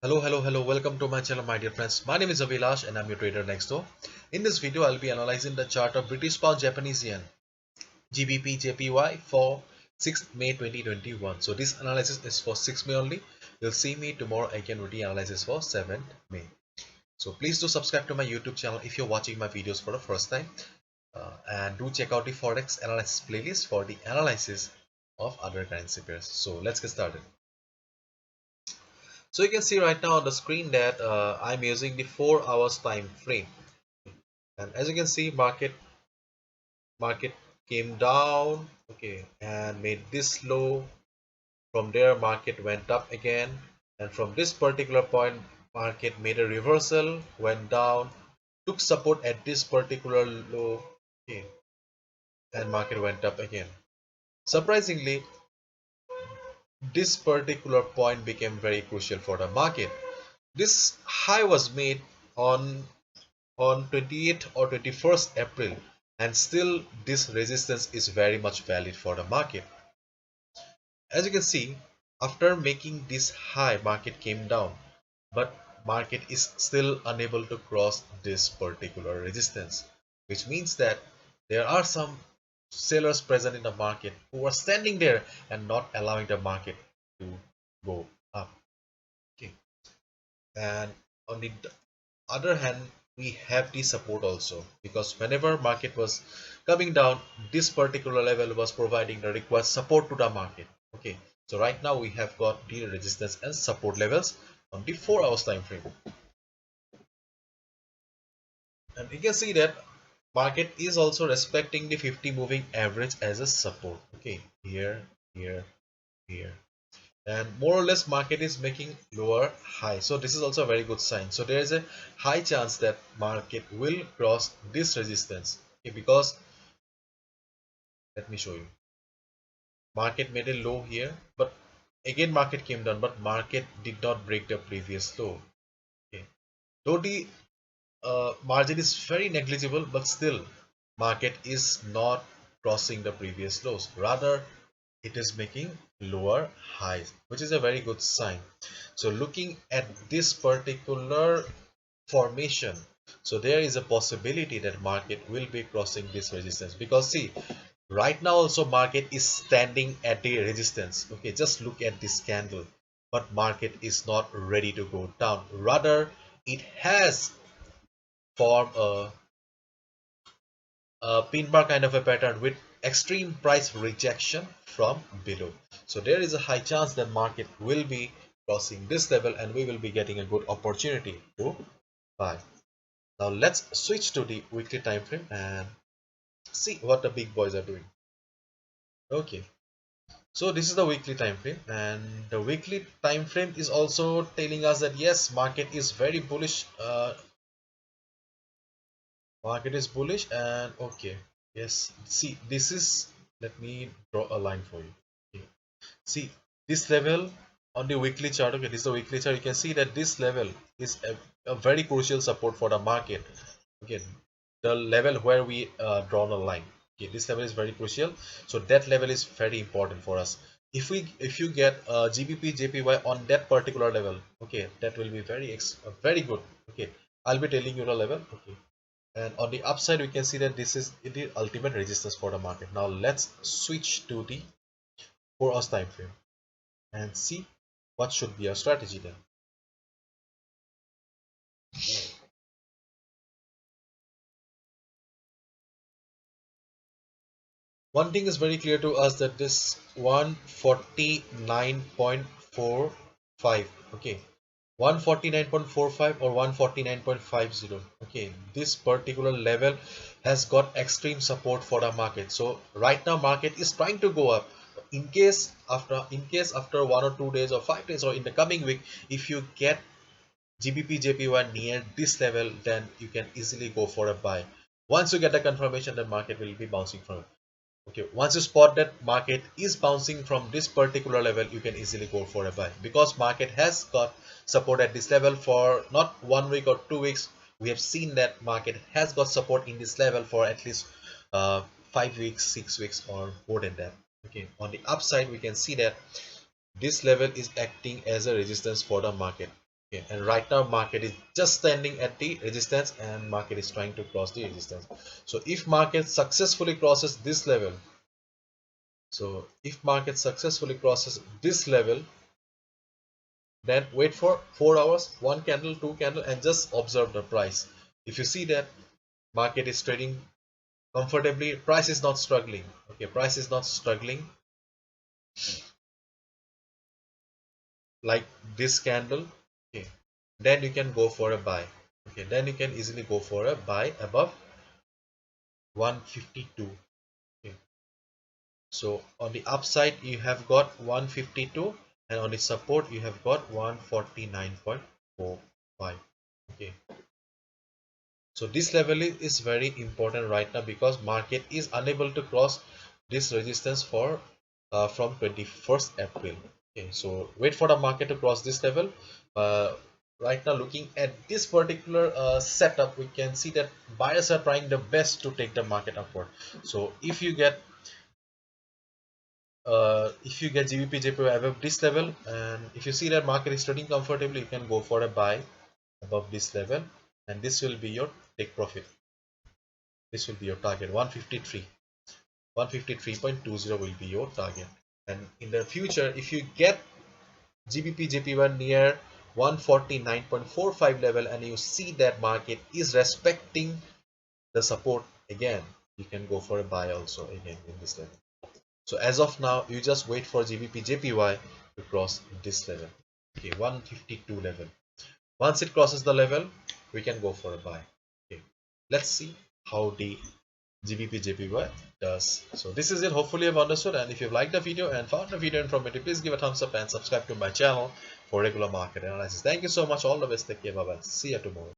Hello. Welcome to my channel, my dear friends. My name is Avilash and I'm your trader next door. In this video, I'll be analyzing the chart of British Pound Japanese Yen GBP JPY for 6th May 2021. So this analysis is for 6 May only. You'll see me tomorrow again with the analysis for 7th May. So please do subscribe to my YouTube channel if you're watching my videos for the first time. And do check out the Forex analysis playlist for the analysis of other currency pairs. So let's get started. So you can see right now on the screen that I'm using the 4 hours time frame, and as you can see, market came down, okay, and made this low. From there, market went up again, and from this particular point, market made a reversal, went down, took support at this particular low, okay, and market went up again. Surprisingly, this particular point became very crucial for the market. This high was made on 28th or 21st April, and still this resistance is very much valid for the market. As you can see, after making this high, market came down, but market is still unable to cross this particular resistance, which means that there are some sellers present in the market who are standing there and not allowing the market to go up. Okay, and on the other hand, we have the support also, because whenever market was coming down, this particular level was providing the required support to the market. Okay, so right now we have got the resistance and support levels on the 4 hours time frame, and you can see that market is also respecting the 50 moving average as a support. Okay, here, and more or less market is making lower high, so this is also a very good sign. So there is a high chance that market will cross this resistance, okay, because let me show you, market made a low here, but again market came down, but market did not break the previous low. Okay, though the margin is very negligible, but still market is not crossing the previous lows, rather it is making lower highs, which is a very good sign. So looking at this particular formation, so there is a possibility that market will be crossing this resistance, because see, right now also market is standing at the resistance. Okay, just look at this candle, but market is not ready to go down, rather it has formed a pin bar kind of a pattern with extreme price rejection from below. So there is a high chance that market will be crossing this level and we will be getting a good opportunity to buy. Now let's switch to the weekly time frame and see what the big boys are doing. Okay, so this is the weekly time frame, and the weekly time frame is also telling us that yes, market is bullish. And okay, yes, see, this is, let me draw a line for you. Okay, see this level on the weekly chart. Okay, this is the weekly chart. You can see that this level is a very crucial support for the market. Okay, the level where we drawn a line. Okay, this level is very crucial, so that level is very important for us. If you get GBP JPY on that particular level, okay, that will be very good. Okay, I'll be telling you the level. Okay, and on the upside we can see that this is the ultimate resistance for the market. Now let's switch to the 4 hours time frame and see what should be our strategy then. One thing is very clear to us, that this 149.45, okay, 149.45 or 149.50, okay, this particular level has got extreme support for the market. So right now market is trying to go up. In case after 1 or 2 days or 5 days or in the coming week, if you get GBP JPY near this level, then you can easily go for a buy. Once you get the confirmation, the market will be bouncing from it. Okay, once you spot that market is bouncing from this particular level, you can easily go for a buy, because market has got support at this level for not 1 week or 2 weeks. We have seen that market has got support in this level for at least 5 weeks, 6 weeks, or more than that. Okay, on the upside we can see that this level is acting as a resistance for the market. Okay, and right now market is just standing at the resistance and market is trying to cross the resistance. So if market successfully crosses this level, so if market successfully crosses this level, then wait for 4 hours, one candle, two candle, and just observe the price. If you see that market is trading comfortably, price is not struggling. Okay, price is not struggling like this candle. Okay, then you can go for a buy. Okay, then you can easily go for a buy above 152. Okay, so on the upside you have got 152 and on the support you have got 149.45. Okay, so this level is very important right now because market is unable to cross this resistance for from 21st April. Okay, so wait for the market to cross this level. Right now, looking at this particular setup, we can see that buyers are trying the best to take the market upward. So if you get GBP JPY above this level, and if you see that market is trading comfortably, you can go for a buy above this level, and this will be your take profit. This will be your target 153. 153.20 will be your target. And in the future, if you get GBP JPY near 149.45 level and you see that market is respecting the support again, you can go for a buy also again in this level. So as of now, you just wait for GBP JPY to cross this level. Okay, 152 level. Once it crosses the level, we can go for a buy. Okay, let's see how the GBP JPY does. So this is it. Hopefully you've understood, and if you've liked the video and found the video informative, please give a thumbs up and subscribe to my channel for regular market analysis. Thank you so much. All the best. Take care. Bye bye. See you tomorrow.